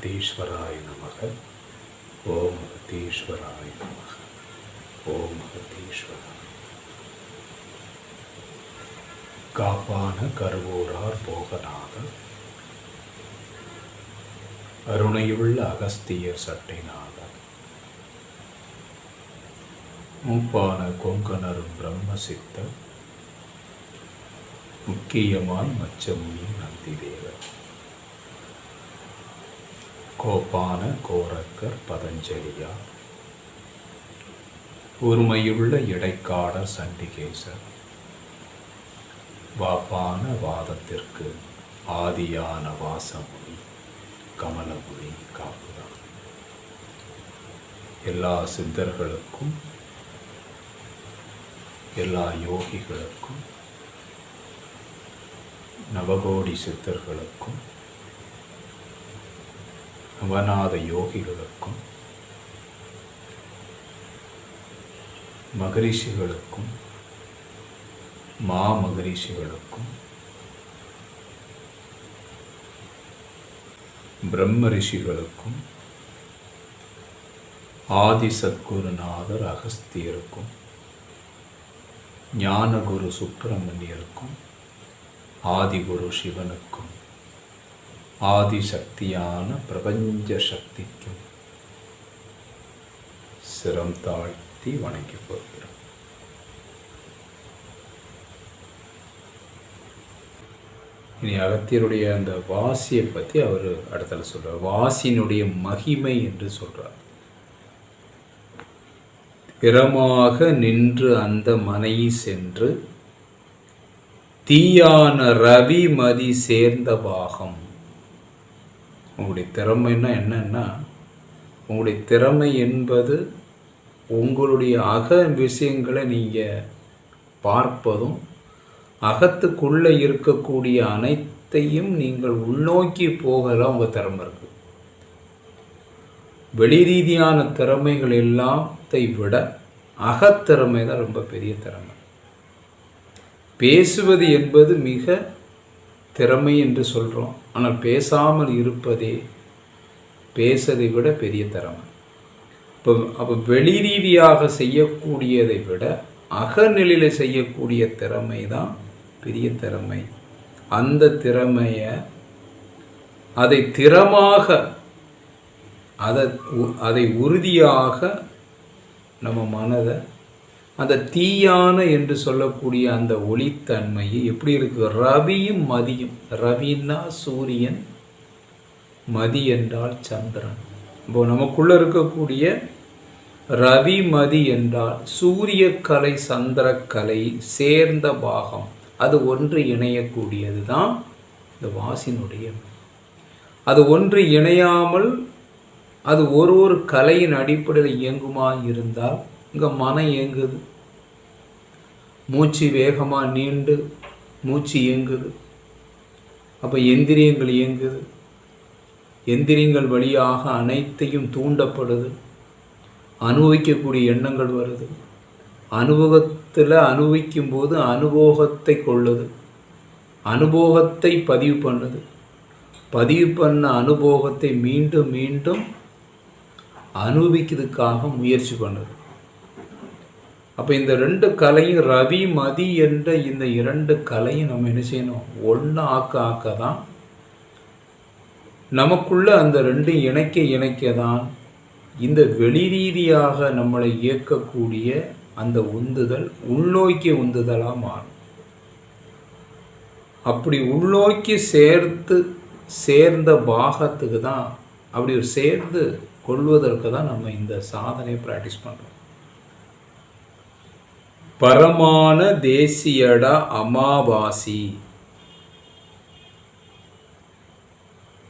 அகத்தீஸ்வராய நமக. ஓம் அகத்தீஸ்வராய நமக. ஓம் அகத்தீஸ்வராய. காப்பான கருவூரார் போகநாதர், அருணையுள்ள அகஸ்தியர் சட்டைநாதர், மூப்பான கொங்கணரும் பிரம்மசித்தர், முக்கியமாய் மச்சமுனி நந்திதேவர், கோப்பான கோரக்கர் பதஞ்சலியார், உரிமையுள்ள இடைக்காடர் சண்டிகேசர், வாப்பான வாதத்திற்கு ஆதியான வாசமுனி கமலமுனி காப்புதான். எல்லா சித்தர்களுக்கும் எல்லா யோகிகளுக்கும் நவகோடி சித்தர்களுக்கும் நவநாத யோகிகளுக்கும் மகரிஷிகளுக்கும் மகரிஷிகளுக்கும் பிரம்ம ரிஷிகளுக்கும் ஆதி சத்குருநாதர் அகஸ்தியருக்கும் ஞானகுரு சுப்பிரமணியருக்கும் ஆதிகுரு சிவனுக்கும் ஆதிசக்தியான பிரபஞ்ச சக்திக்கும் சிரம் தாழ்த்தி வணங்கி போகிறோம். இனி அகத்தியருடைய அந்த வாசியை பற்றி அவர் அடுத்தல சொல்றார். வாசியினுடைய மகிமை என்று சொல்றார். திறமாக நின்று அந்த மனை சென்று தீயான ரவி மதி சேர்ந்த பாகம். உங்களுடைய திறமைன்னா என்னன்னா, உங்களுடைய திறமை என்பது உங்களுடைய அக விஷயங்களை நீங்கள் பார்ப்பதும், அகத்துக்குள்ளே இருக்கக்கூடிய அனைத்தையும் நீங்கள் உள்நோக்கி போகலாம். உங்கள் திறமை இருக்கு. வெளி ரீதியான திறமைகள் எல்லாத்தை விட அகத்திறமை தான் ரொம்ப பெரிய திறமை. பேசுவது என்பது மிக திறமை என்று சொல்கிறோம். ஆனால் பேசாமல் இருப்பதே பேசதை விட பெரிய திறமை. அப்போ வெளி ரீதியாக செய்யக்கூடியதை விட அகநிலையில் செய்யக்கூடிய திறமை தான் பெரிய திறமை. அந்த திறமையை அதை திறமாக அதை உறுதியாக நம்ம மனதை அந்த தீயான என்று சொல்லக்கூடிய அந்த ஒளித்தன்மையை எப்படி இருக்கு? ரவியும் மதியும். ரவின்னா சூரியன், மதி என்றால் சந்திரன். இப்போ நமக்குள்ள இருக்கக்கூடிய ரவி மதி என்றால் சூரிய கலை சந்திரக்கலை சேர்ந்த பாகம். அது ஒன்று இணையக்கூடியது தான் இந்த வாசினுடைய. அது ஒன்று இணையாமல் அது ஒரு கலையின் அடிப்படையில் இயங்குமா இருந்தால் இங்கே மனம் இயங்குது. மூச்சு வேகமாக நீண்டு மூச்சு இயங்குது. அப்போ எந்திரியங்கள் இயங்குது. எந்திரியங்கள் வழியாக அனைத்தையும் தூண்டப்படுது. அனுபவிக்கக்கூடிய எண்ணங்கள் வருது. அனுபவத்தில் அனுபவிக்கும் போது அனுபவத்தை கொள்ளுது. அனுபவத்தை பதிவு பண்ணுது. பதிவு பண்ண அனுபவத்தை மீண்டும் மீண்டும் அனுபவிக்கிறதுக்காக முயற்சி பண்ணுது. அப்போ இந்த ரெண்டு கலையும் ரவி மதி என்ற இந்த இரண்டு கலையும் நம்ம என்ன செய்யணும்? ஒன்று ஆக்க தான் நமக்குள்ள அந்த ரெண்டு இணைக்க தான் இந்த வெளி ரீதியாக நம்மளை இயக்கக்கூடிய அந்த உந்துதல் உள்நோக்கிய உந்துதலாக மாறும். அப்படி உள்நோக்கி சேர்ந்த பாகத்துக்கு தான், அப்படி சேர்ந்து கொள்வதற்கு தான் நம்ம இந்த சாதனையை ப்ராக்டிஸ் பண்ணுறோம். பரமான தேசியடா அமாவாசி.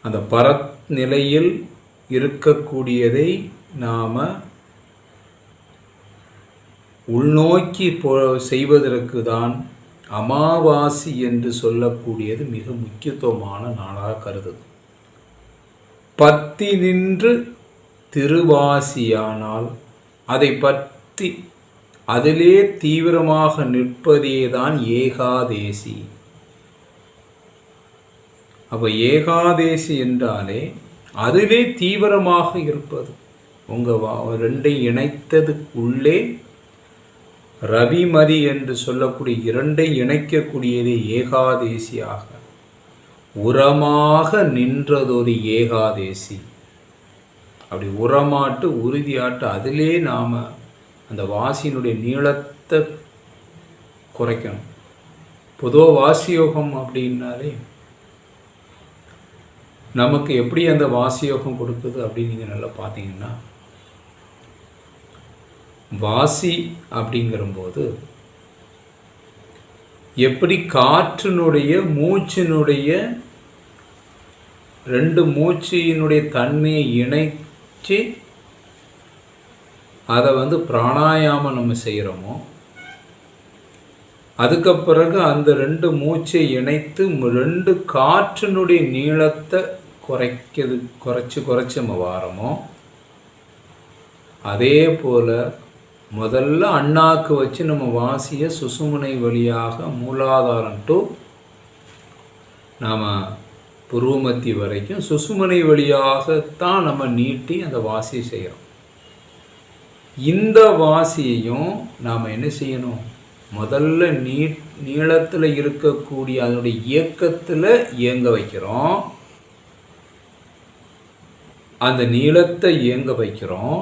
அந்த பரநிலையில் இருக்கக்கூடியதை நாம் உள்நோக்கி செய்வதற்கு தான் அமாவாசி என்று சொல்லக்கூடியது மிக முக்கியத்துவமான நாளாக கருதுது. பத்தி நின்று திருவாசியானால் அதை பற்றி அதிலே தீவிரமாக நிற்பதேதான் ஏகாதேசி. அப்போ ஏகாதேசி என்றாலே அதிலே தீவிரமாக இருப்பது. உங்கள் ரெண்டையும் இணைத்ததுக்குள்ளே ரவிமதி என்று சொல்லக்கூடிய இரண்டை இணைக்கக்கூடியதே ஏகாதேசியாக உரமாக நின்றதொரு ஏகாதேசி. அப்படி உரமாட்டு உறுதியாட்டு அதிலே நாம் அந்த வாசியினுடைய நீளத்தை குறைக்கணும். பொதுவாக வாசியோகம் அப்படின்னாலே நமக்கு எப்படி அந்த வாசியோகம் கொடுக்குது அப்படின்னு நீங்கள் நல்லா பார்த்தீங்கன்னா, வாசி அப்படிங்கிறபோது எப்படி காற்றினுடைய மூச்சினுடைய ரெண்டு மூச்சினுடைய தன்மையை இணைச்சு அதை பிராணாயாமம் நம்ம செய்கிறோமோ, அதுக்கு பிறகு அந்த ரெண்டு மூச்சை இணைத்து ரெண்டு காற்றினுடைய நீளத்தை குறைச்சி நம்ம வாரமோ, அதே போல் முதல்ல அண்ணாக்கு வச்சு நம்ம வாசிய சுசுமுனை வழியாக மூலாதாரம் டு நாம் புருவமத்தி வரைக்கும் சுசுமுனை வழியாகத்தான் நம்ம நீட்டி அந்த வாசியை செய்கிறோம். இந்த வாசியையும் நாம் என்ன செய்யணும், முதல்ல நீளத்தில் இருக்கக்கூடிய அதனுடைய இயக்கத்தில் இயங்க வைக்கிறோம். அந்த நீளத்தை இயங்க வைக்கிறோம்.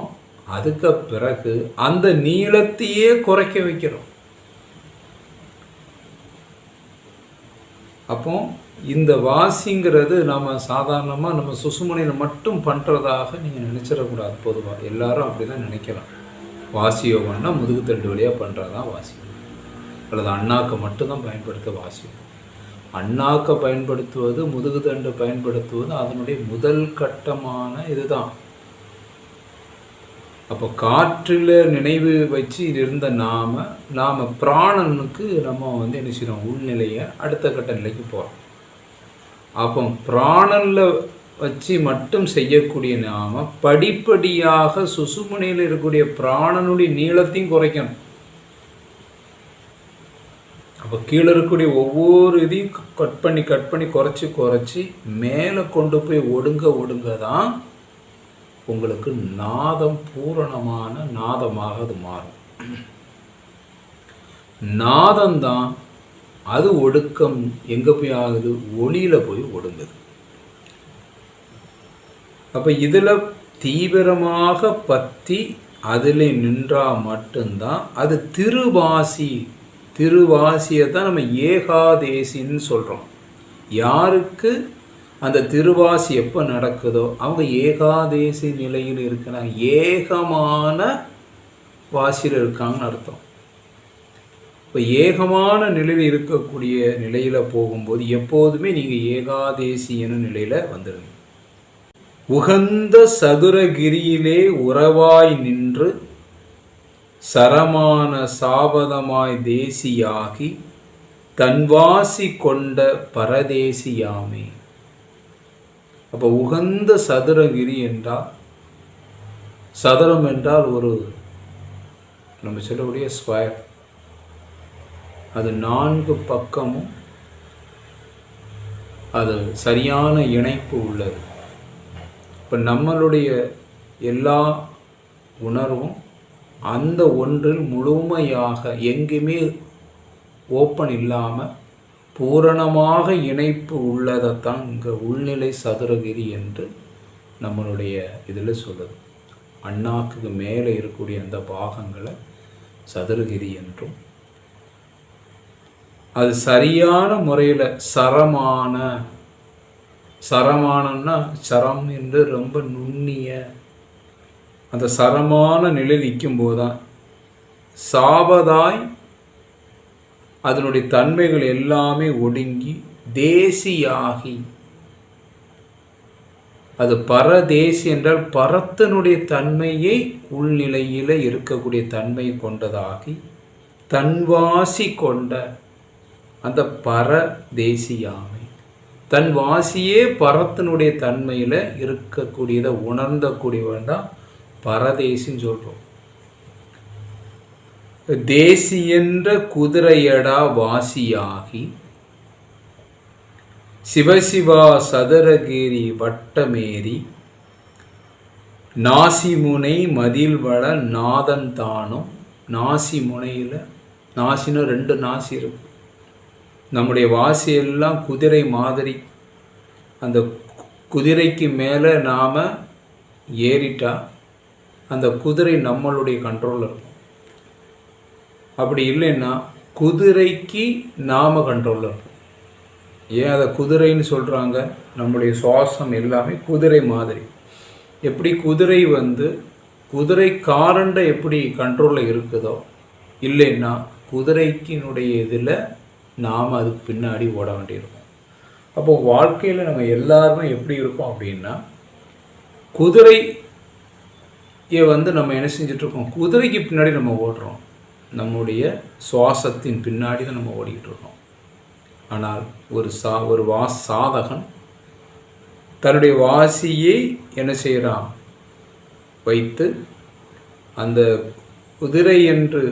அதுக்கு பிறகு அந்த நீளத்தையே குறைக்க வைக்கிறோம். அப்போ இந்த வாசிங்கிறது நம்ம சாதாரணமாக நம்ம சுசுமுனையில் மட்டும் பண்ணுறதாக நீங்கள் நினச்சிடக்கூடாது. பொதுவாக எல்லாரும் அப்படி தான் நினைக்கலாம். வாசி யோகம்னா முதுகுத்தண்டு வழியாக பண்ணுறது தான் வாசி, அல்லது அண்ணாக்கை மட்டும்தான் பயன்படுத்த வாசி. அண்ணாக்கை பயன்படுத்துவது, முதுகுத்தண்டு பயன்படுத்துவது அதனுடைய முதல் கட்டமான இதுதான். அப்போ காற்றில் நினைவு வச்சு இருந்த நாம் பிராணனுக்கு நம்ம என்ன செய்யறோம், உள்நிலையை அடுத்த கட்ட நிலைக்கு போகிறோம். அப்போ பிராணனில் வச்சு மட்டும் செய்யக்கூடிய நாம படிப்படியாக சுசுமுனையில் இருக்கக்கூடிய பிராணனுடைய நீளத்தையும் குறைக்கணும். அப்போ கீழே இருக்கக்கூடிய ஒவ்வொரு இதையும் கட் பண்ணி குறைச்சி மேலே கொண்டு போய் ஒடுங்க தான் உங்களுக்கு நாதம் பூரணமான நாதமாக அது மாறும். நாதம்தான் அது ஒடுக்கம் எங்கே போய் ஆகுது, ஒளியில் போய் ஒடுங்குது. அப்போ இதில் தீவிரமாக பற்றி அதில் நின்றால் மட்டும்தான் அது திருவாசியை தான் நம்ம ஏகாதேசின்னு சொல்கிறோம். யாருக்கு அந்த திருவாசி எப்போ நடக்குதோ அவங்க ஏகாதேசி நிலையில் இருக்கிறாங்க, ஏகமான வாசியில் இருக்காங்கன்னு அர்த்தம். இப்போ ஏகமான நிலையில் இருக்கக்கூடிய நிலையில் போகும்போது எப்போதுமே நீங்கள் ஏகாதேசி எனும் நிலையில் வந்துடுங்க. உகந்த சதுரகிரியிலே உறவாய் நின்று சரமான சாபதமாய் தேசியாகி தன்வாசி கொண்ட பரதேசியாமே. அப்போ உகந்த சதுரகிரி என்றால், சதுரம் என்றால் ஒரு நம்ம சொல்லக்கூடிய ஸ்கொயர், அது 4 பக்கமும் அது சரியான இணைப்பு உள்ளது. இப்போ நம்மளுடைய எல்லா உணர்வும் அந்த ஒன்றில் முழுமையாக எங்குமே ஓப்பன் இல்லாமல் பூரணமாக இணைப்பு உள்ளதைத்தான் இங்கே உள்நிலை சதுரகிரி என்று நம்மளுடைய இதில் சொல்லுது. அண்ணாக்கு மேலே இருக்கக்கூடிய அந்த பாகங்களை சதுரகிரி என்றும், அது சரியான முறையில் சரமானம்னா சரம் என்று ரொம்ப நுண்ணிய அந்த சரமான நிலையில் நிற்கும்போது தான் சாபதாய் அதனுடைய தன்மைகள் எல்லாமே ஒடுங்கி தேசியாகி, அது பரதேசி என்றால் பரத்தனுடைய தன்மையை உள்நிலையில் இருக்கக்கூடிய தன்மை கொண்டதாகி தன்வாசி கொண்ட அந்த பரதேசியாமை, தன் வாசியே பரத்தனுடைய தன்மையில் இருக்கக்கூடியதை உணர்ந்தக்கூடியவன் தான் பரதேசின்னு சொல்கிறோம். தேசி என்ற குதிரையடா வாசியாகி சிவசிவா சதுரகிரி வட்டமேறி நாசி முனை மதில் வள நாதன் தானும். நாசி முனையில், நாசின்னு 2 நாசி இருக்கு. நம்முடைய வாசி எல்லாம் குதிரை மாதிரி. அந்த குதிரைக்கு மேலே நாம் ஏறிட்டா அந்த குதிரை நம்மளுடைய கண்ட்ரோலில் இருக்கும். அப்படி இல்லைன்னா குதிரைக்கு நாம் கண்ட்ரோலில் இருக்கும். ஏன் அதை குதிரைன்னு சொல்கிறாங்க? நம்முடைய சுவாசம் எல்லாமே குதிரை மாதிரி. எப்படி குதிரை குதிரைக்காரண்ட எப்படி கண்ட்ரோலில் இருக்குதோ, இல்லைன்னா குதிரைக்கினுடைய இதில் நாம் அதுக்கு பின்னாடி ஓட வேண்டியிருக்கும். அப்போது வாழ்க்கையில் நம்ம எல்லாருமே எப்படி இருக்கோம் அப்படின்னா, குதிரையை நம்ம என்ன செஞ்சிட்ருக்கோம்? குதிரைக்கு பின்னாடி நம்ம ஓடுறோம். நம்முடைய சுவாசத்தின் பின்னாடி தான் நம்ம ஓடிக்கிட்டு இருக்கோம். ஆனால் ஒரு சாதகன் தன்னுடைய வாசியை என்ன செய்கிறான்? வைத்து அந்த குதிரை என்று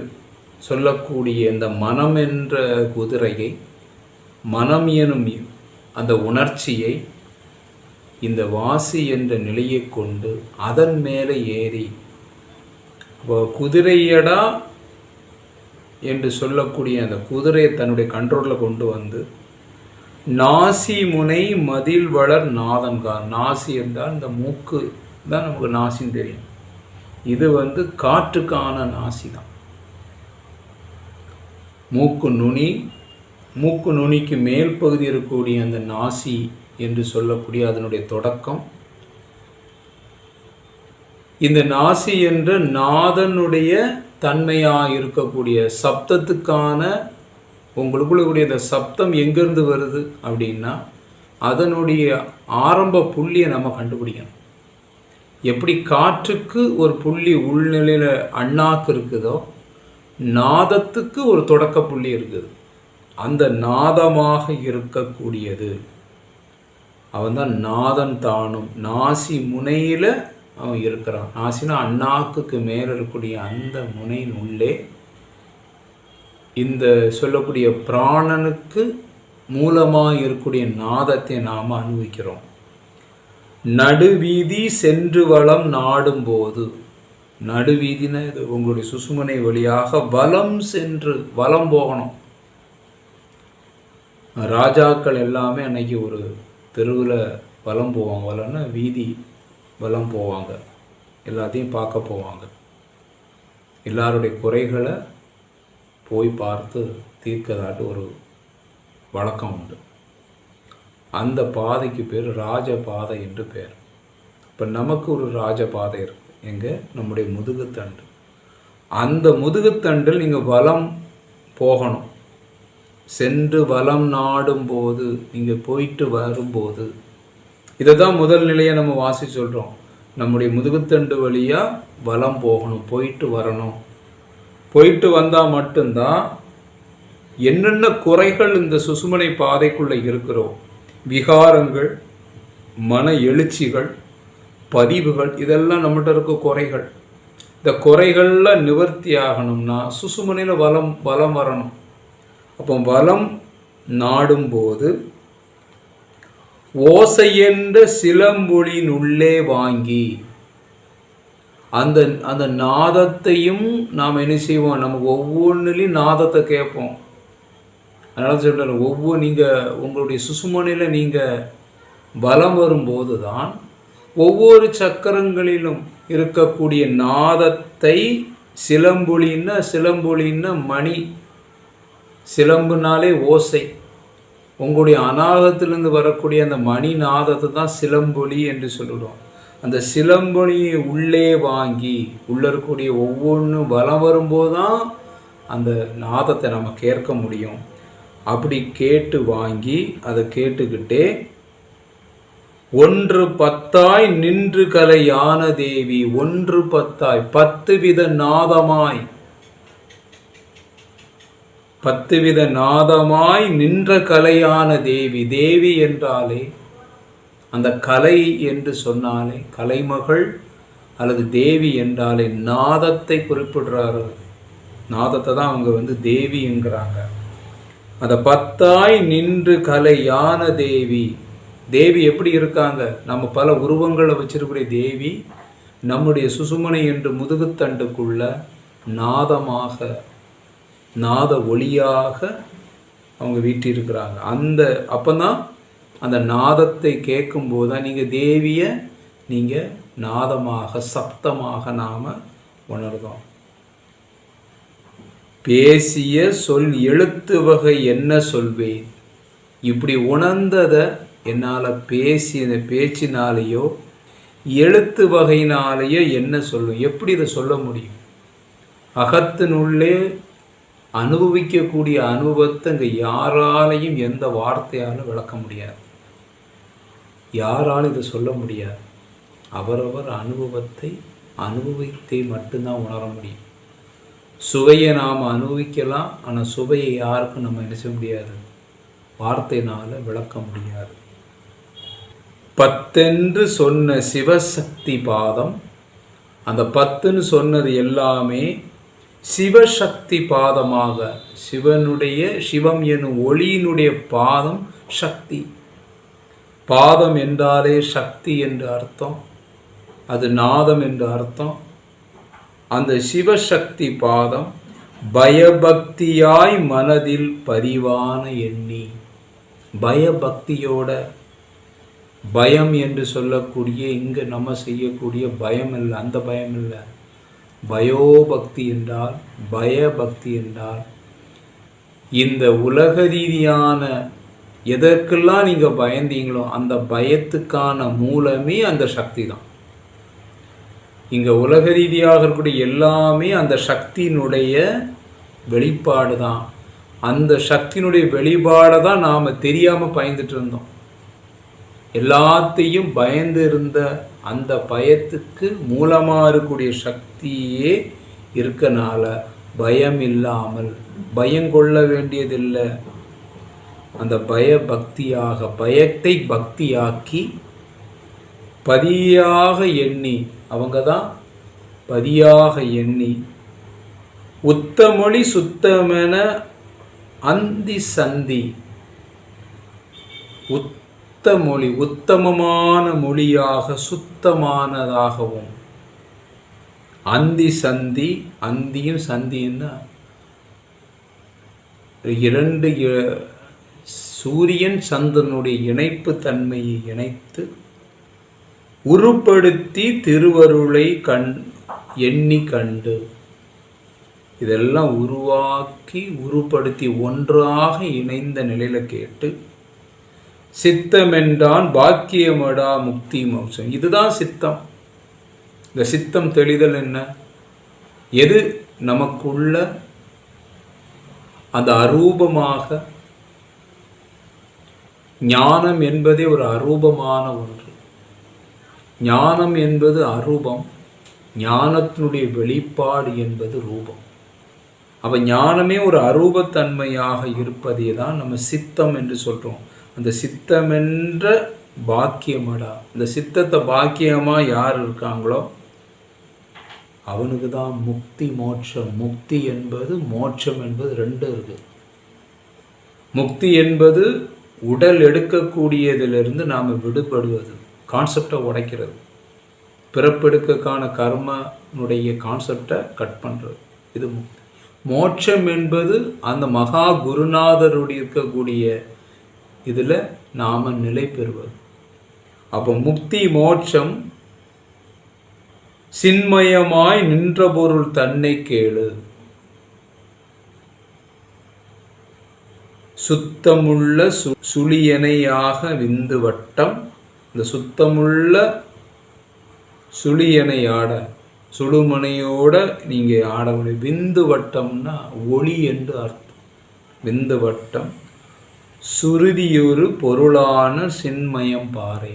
சொல்லக்கூடிய இந்த மனம் என்ற குதிரையை, மனம் எனும் அந்த உணர்ச்சியை இந்த வாசி என்ற நிலையை கொண்டு அதன் மேலே ஏறி, குதிரையடா என்று சொல்லக்கூடிய அந்த குதிரையை தன்னுடைய கண்ட்ரோலில் கொண்டு வந்து நாசி முனை மதில் வளர் நாதன்கார். நாசி என்றால் இந்த மூக்கு தான் நமக்கு நாசின்னு தெரியும். இது காற்றுக்கான நாசி தான். மூக்கு நுனி, மூக்கு நுனிக்கு மேல் பகுதி இருக்கக்கூடிய அந்த நாசி என்று சொல்லக்கூடிய அதனுடைய தொடக்கம். இந்த நாசி என்ற நாதனுடைய தன்மையாக இருக்கக்கூடிய சப்தத்துக்கான உங்களுக்குள்ளே இந்த சப்தம் எங்கேருந்து வருது அப்படின்னா அதனுடைய ஆரம்ப புள்ளியை நம்ம கண்டுபிடிக்கணும். எப்படி காற்றுக்கு ஒரு புள்ளி உள்நிலையில் அண்ணாக்கு இருக்குதோ, நாதத்துக்கு ஒரு தொடக்க புள்ளி இருக்குது. அந்த நாதமாக இருக்கக்கூடியது அவன் தான் நாதன் தானும். நாசி முனையில் அவன் இருக்கிறான். நாசினா அண்ணாக்குக்கு மேலே இருக்கக்கூடிய அந்த முனையின் உள்ளே இந்த சொல்லக்கூடிய பிராணனுக்கு மூலமாக இருக்கக்கூடிய நாதத்தை நாம் அனுபவிக்கிறோம். நடுவீதி சென்று வலம் நாடும்போது, நடுவீதினா இது உங்களுடைய சுசுமனை வழியாக வலம் சென்று வலம் போகணும். ராஜாக்கள் எல்லாமே அன்னைக்கு ஒரு தெருவில் வலம் போவாங்க. வலம்னா வீதி வலம் போவாங்க, எல்லாத்தையும் பார்க்க போவாங்க. எல்லாருடைய குறைகளை போய் பார்த்து தீர்க்கதாட்டு ஒரு வழக்கம் உண்டு. அந்த பாதைக்கு பேர் ராஜபாதை என்று பேர். இப்போ நமக்கு ஒரு ராஜபாதை இருக்குது. எங்கே? நம்முடைய முதுகுத்தண்டு. அந்த முதுகுத்தண்டில் நீங்கள் வலம் போகணும். சென்று வலம் நாடும்போது, நீங்கள் போயிட்டு வரும்போது, இதை தான் முதல் நிலையை நம்ம வாசி சொல்கிறோம். நம்முடைய முதுகுத்தண்டு வழியாக வலம் போகணும், போயிட்டு வரணும். போயிட்டு வந்தால் மட்டும்தான் என்னென்ன குறைகள் இந்த சுசுமனை பாதைக்குள்ளே இருக்கிறோம், விகாரங்கள், மன எழுச்சிகள், பதிவுகள், இதெல்லாம் நம்மகிட்ட இருக்க குறைகள். இந்த குறைகளில் நிவர்த்தி ஆகணும்னா சுசுமனையில் வலம் வரணும். அப்போ வலம் நாடும்போது ஓசையென்ற சிலம்பொலியின் உள்ளே வாங்கி அந்த நாதத்தையும் நாம் என்ன செய்வோம்? நமக்கு ஒவ்வொன்றுலையும் நாதத்தை கேட்போம். அதனால் சொல்கிறேன், நீங்கள் உங்களுடைய சுசுமனையில் நீங்கள் பலம் வரும்போது தான் ஒவ்வொரு சக்கரங்களிலும் இருக்கக்கூடிய நாதத்தை சிலம்பொலின்னா மணி, சிலம்புனாலே ஓசை. உங்களுடைய அநாதத்திலிருந்து வரக்கூடிய அந்த மணி நாதத்தை தான் சிலம்பொலி என்று சொல்லுறோம். அந்த சிலம்பொலியை உள்ளே வாங்கி உள்ளே இருக்கக்கூடிய ஒவ்வொன்றும் வலம் வரும்போது தான் அந்த நாதத்தை நம்ம கேட்க முடியும். அப்படி கேட்டு வாங்கி அதை கேட்டுக்கிட்டே ஒன்று பத்தாய் நின்று கலையான தேவி, ஒன்று பத்தாய் 10 வித நாதமாய், 10 வித நாதமாய் நின்ற கலையான தேவி. தேவி என்றாலே அந்த கலை என்று சொன்னாலே, கலைமகள் அல்லது தேவி என்றாலே நாதத்தை குறிப்பிடுறாரு. நாதத்தை தான் அவங்க தேவிங்கிறாங்க. அந்த 10ஆய் நின்று கலையான தேவி. தேவி எப்படி இருக்காங்க? நம்ம பல உருவங்களை வச்சிருக்கிற தேவி நம்முடைய சுசுமனை என்று முதுகுத்தண்டுக்குள்ள நாதமாக, நாத ஒளியாக அவங்க வீட்டிருக்கிறாங்க. அப்போதான் அந்த நாதத்தை கேட்கும்போது தான் நீங்கள் தேவியை நீங்கள் நாதமாக, சப்தமாக நாம் உணர்ந்தோம். பேசிய சொல் எழுத்து வகை என்ன சொல்வேன், இப்படி உணர்ந்ததை என்னால் பேசின பேச்சினாலேயோ எழுத்து வகையினாலேயோ என்ன சொல்லும், எப்படி இதை சொல்ல முடியும்? அகத்தினுள்ளே அனுபவிக்கக்கூடிய அனுபவத்தை இங்கே யாராலையும் எந்த வார்த்தையாலும் விளக்க முடியாது, யாராலும் இதை சொல்ல முடியாது. அவரவர் அனுபவத்தை அனுபவித்தை மட்டும்தான் உணர முடியும். சுவையை நாம் அனுபவிக்கலாம், ஆனால் சுவையை யாருக்கும் நம்ம என்ன செய்ய முடியாது, வார்த்தையினால் விளக்க முடியாது. 10 சொன்ன சிவசக்தி பாதம், அந்த 10 சொன்னது எல்லாமே சிவசக்தி பாதமாக, சிவம் எனும் ஒளியினுடைய பாதம் சக்தி. பாதம் என்றாலே சக்தி என்று அர்த்தம், அது நாதம் என்று அர்த்தம். அந்த சிவசக்தி பாதம் பயபக்தியாய் மனதில் பதிவான எண்ணி, பயபக்தியோட, பயம் என்று சொல்லக்கூடிய இங்கே நம்ம செய்யக்கூடிய பயம் இல்லை, அந்த பயம் இல்லை. பயோபக்தி என்றால், பயபக்தி என்றால் இந்த உலக ரீதியான எதற்கெல்லாம் நீங்கள் பயந்தீங்களோ அந்த பயத்துக்கான மூலமே அந்த சக்தி தான். இங்கே உலக ரீதியாக இருக்கக்கூடிய எல்லாமே அந்த சக்தியினுடைய வெளிப்பாடு தான். அந்த சக்தியினுடைய வெளிப்பாடை தான் நாம் தெரியாமல் பயந்துட்டு இருந்தோம். எல்லாத்தையும் பயந்து இருந்த அந்த பயத்துக்கு மூலமாக இருக்கக்கூடிய சக்தியே இருக்கனால பயம் இல்லாமல், பயம் கொள்ள வேண்டியதில்லை. அந்த பயபக்தியாக, பயத்தை பக்தியாக்கி பதியாக எண்ணி, அவங்க தான் பதியாக எண்ணி உத்தமொழி சுத்தமென அந்தி சந்தி, உத்தமொழி உத்தமமான மொழியாக சுத்தமானதாகவும், அந்தி சந்தி, அந்தியும் சந்தின்னா 2 சூரியன் சந்திரனுடைய இணைப்பு தன்மையை இணைத்து உருப்படுத்தி திருவருளை எண்ணி கண்டு, இதெல்லாம் உருவாக்கி உருப்படுத்தி ஒன்றாக இணைந்த நிலையில கேட்டு சித்தமென்றான் பாக்கியமடா முக்தி மோட்சம். இதுதான் சித்தம். இந்த சித்தம் தெளிதல் என்ன, எது நமக்குள்ள அந்த அரூபமாக, ஞானம் என்பதே ஒரு அரூபமான ஒன்று. ஞானம் என்பது அரூபம், ஞானத்தினுடைய வெளிப்பாடு என்பது ரூபம். அப்போ ஞானமே ஒரு அரூபத்தன்மையாக இருப்பதே தான் நம்ம சித்தம் என்று சொல்கிறோம். அந்த சித்தமென்ற பாக்கியமடா, இந்த சித்தத்தை பாக்கியமாக யார் இருக்காங்களோ அவனுக்கு தான் முக்தி மோட்சம். முக்தி என்பது மோட்சம் என்பது 2 இருக்குது. முக்தி என்பது உடல் எடுக்கக்கூடியதிலிருந்து நாம் விடுபடுவது, கான்செப்டை உடைக்கிறது, பிறப்பெடுக்கான கர்மனுடைய கான்செப்டை கட் பண்ணுறது, இது முக்தி. மோட்சம் என்பது அந்த மகா குருநாதருடைய இருக்கக்கூடிய இதில் நாம் நிலை பெறுவது. அப்போ முக்தி மோட்சம் சின்மயமாய் நின்ற பொருள் தன்னை கேளு, சுத்தமுள்ள சுழியனையாக விந்து வட்டம். இந்த சுத்தமுள்ள சுழியனை ஆட, சுடுமனையோட நீங்கள் ஆட முடியும். விந்து வட்டம்னா ஒளி என்று அர்த்தம். விந்து வட்டம் சுருதியொரு பொருளான சின்மயம் பாறை,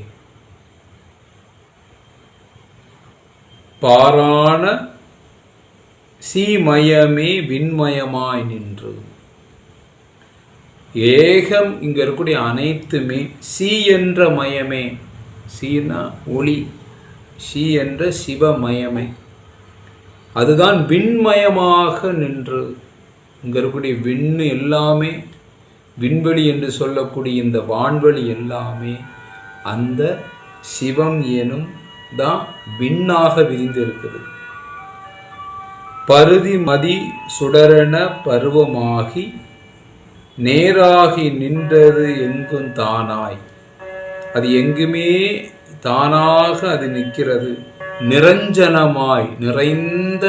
பாரான சீமயமே விண்மயமாய் நின்று. ஏகம் இங்க இருக்கக்கூடிய அனைத்துமே சி என்ற மயமே, சீனா ஒளி, சி என்ற சிவமயமே, அதுதான் விண்மயமாக நின்று. இங்க இருக்கக்கூடிய விண்ணு எல்லாமே, விண்வெளி என்று சொல்லக்கூடிய இந்த வான்வெளி எல்லாமே அந்த சிவம் எனும் தான் விண்ணாக விரிந்து இருக்குது. பருதி மதி சுடரென பருவமாகி நேராகி நின்றது எங்கும் தானாய். அது எங்குமே தானாக அது நிற்கிறது. நிரஞ்சனமாய் நிறைந்த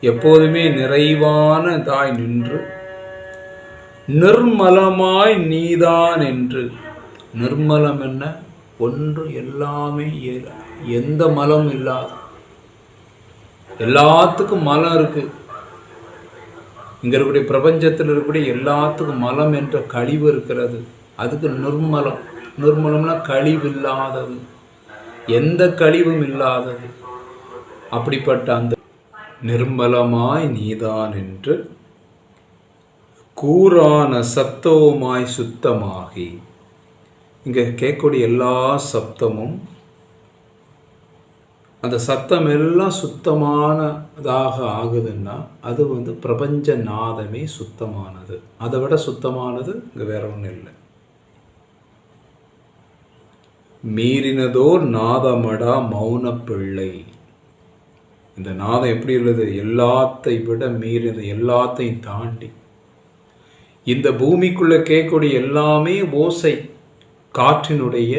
எப்போதுமே நிறைவான தாய் நின்று நிர்மலமாய் நீதான் என்று. நிர்மலம் என்ன? ஒன்று எல்லாமே எந்த மலம் இல்லாத, எல்லாத்துக்கும் மலம் இருக்கு. இங்க இருக்கக்கூடிய பிரபஞ்சத்தில் இருக்கக்கூடிய எல்லாத்துக்கும் மலம் என்ற கழிவு இருக்கிறது. அதுக்கு நிர்மலம். நிர்மலம்னா கழிவு இல்லாதது, எந்த கழிவும் இல்லாதது. அப்படிப்பட்ட அந்த நிர்மலமாய் நீதான் என்று கூறான சத்தவுமாய் சுத்தமாகி. இங்கே கேட்கக்கூடிய எல்லா சப்தமும், அந்த சத்தம் எல்லாம் சுத்தமானதாக ஆகுதுன்னா அது பிரபஞ்ச நாதமே சுத்தமானது. அதை விட சுத்தமானது இங்கே வேற ஒன்றும் இல்லை. மீறினதோர் நாதமடா மௌன பிள்ளை. இந்த நாதம் எப்படி உள்ளது? எல்லாத்தை விட மீறினது, எல்லாத்தையும் தாண்டி. இந்த பூமிக்குள்ள கேட்கக்கூடிய எல்லாமே ஓசை, காற்றினுடைய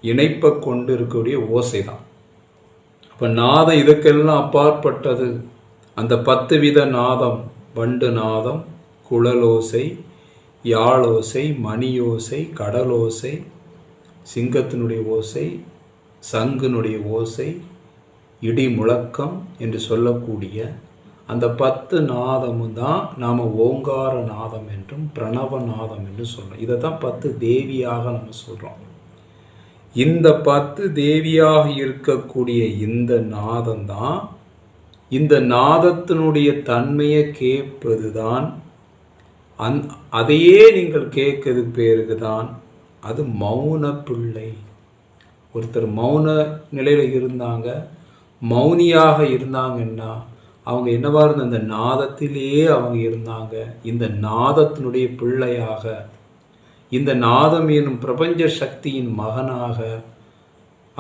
இணைப்பை கொண்டு இருக்கக்கூடிய ஓசை தான். அப்போ நாதம் இதுக்கெல்லாம் அப்பாற்பட்டது. அந்த 10 வித நாதம், வண்டு நாதம், குழலோசை, யாழோசை, மணியோசை, கடலோசை, சிங்கத்தினுடைய ஓசை, சங்குனுடைய ஓசை, இடி முழக்கம் என்று சொல்லக்கூடிய அந்த 10 நாதமும் தான் நாம் ஓங்கார நாதம் என்றும் பிரணவ நாதம் என்று சொல்கிறோம். இதை தான் 10 தேவியாக நம்ம சொல்கிறோம். இந்த 10 தேவியாக இருக்கக்கூடிய இந்த நாதம் தான், இந்த நாதத்தினுடைய தன்மையை கேட்பது தான், அதையே நீங்கள் கேட்கறது பேருக்கு தான் அது மௌன பிள்ளை. ஒருத்தர் மௌன நிலையில் இருந்தாங்க, மௌனியாக இருந்தாங்கன்னா அவங்க என்னவா இருந்த அந்த நாதத்திலேயே அவங்க இருந்தாங்க. இந்த நாதத்தினுடைய பிள்ளையாக, இந்த நாதம் எனும் பிரபஞ்ச சக்தியின் மகனாக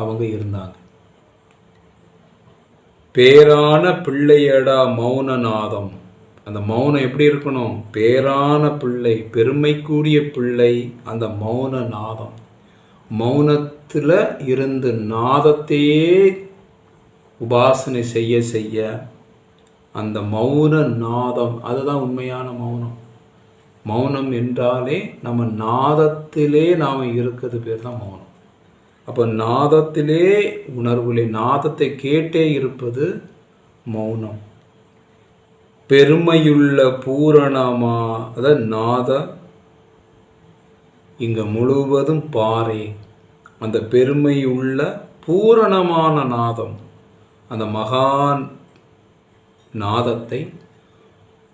அவங்க இருந்தாங்க. பேரான பிள்ளையடா மௌன நாதம். அந்த மௌனம் எப்படி இருக்கணும்? பேரான பிள்ளை, பெருமைக்குரிய பிள்ளை அந்த மௌன நாதம். மௌனத்தில் இருந்து நாதத்தையே உபாசனை செய்ய செய்ய அந்த மௌன நாதம், அதுதான் உண்மையான மௌனம். மௌனம் என்றாலே நம்ம நாதத்திலே நாம் இருக்கிறது பேர் தான் மௌனம். அப்போ நாதத்திலே உணர்வுலே நாதத்தை கேட்டே இருப்பது மௌனம். பெருமையுள்ள பூரணமா, அதாவது நாத இங்க முழுவதும் பாறை. அந்த பெருமையுள்ள பூரணமான நாதம், அந்த மகான் நாதத்தை,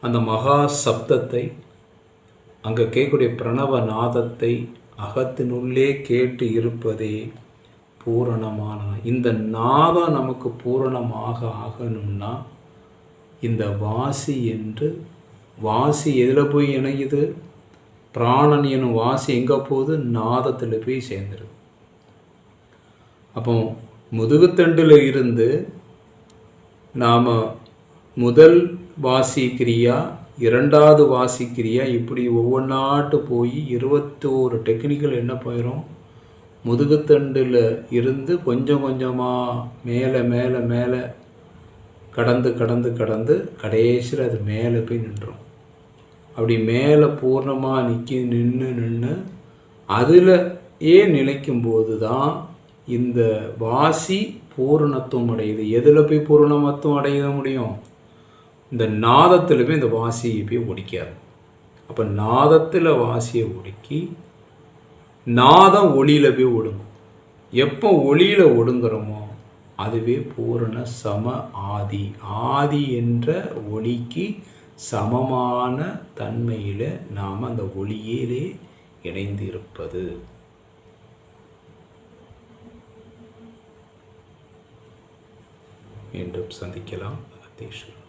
அந்த மகா சப்தத்தை, அங்கே கேட்கக்கூடிய பிரணவ நாதத்தை அகத்தினுள்ளே கேட்டு இருப்பதே பூரணமான. இந்த நாதம் நமக்கு பூரணமாக ஆகணும்னா இந்த வாசி என்று, வாசி எதில் போய் இணையுது? பிராணன் எனும் வாசி எங்கே போகுது? நாதத்தில் போய் சேர்ந்துருது. அப்போ முதுகுத்தண்டில் இருந்து நாம் முதல் வாசி கிரியா, இரண்டாவது வாசி கிரியா, இப்படி ஒவ்வொன்றாட்டு போய் 21 டெக்னிக்கல் என்ன போயிடும்? முதுகுத்தண்டில் இருந்து கொஞ்சம் கொஞ்சமாக மேலே மேலே மேலே கடந்து கடந்து கடந்து கடைசியில் அது மேலே போய் நின்றுடும். அப்படி மேலே பூர்ணமாக நின்று அதில் நிலைக்கும் போது தான் இந்த வாசி பூரணத்துவம் அடையுது. எதில் போய் பூரணமத்துவம் அடைய முடியும்? இந்த நாதத்தில் போய் இந்த வாசியை போய் ஒடிக்காது. அப்போ நாதத்தில் வாசியை ஒடுக்கி நாதம் ஒளியில் போய் ஒடுங்கும். எப்போ ஒளியில் ஒடுங்குறோமோ அதுவே பூரண சம ஆதி. ஆதி என்ற ஒளிக்கு சமமான தன்மையில் நாம் அந்த ஒளியிலே இணைந்து இருப்பது. மீண்டும் சந்திக்கலாம். அத்தீஸ்வரன்.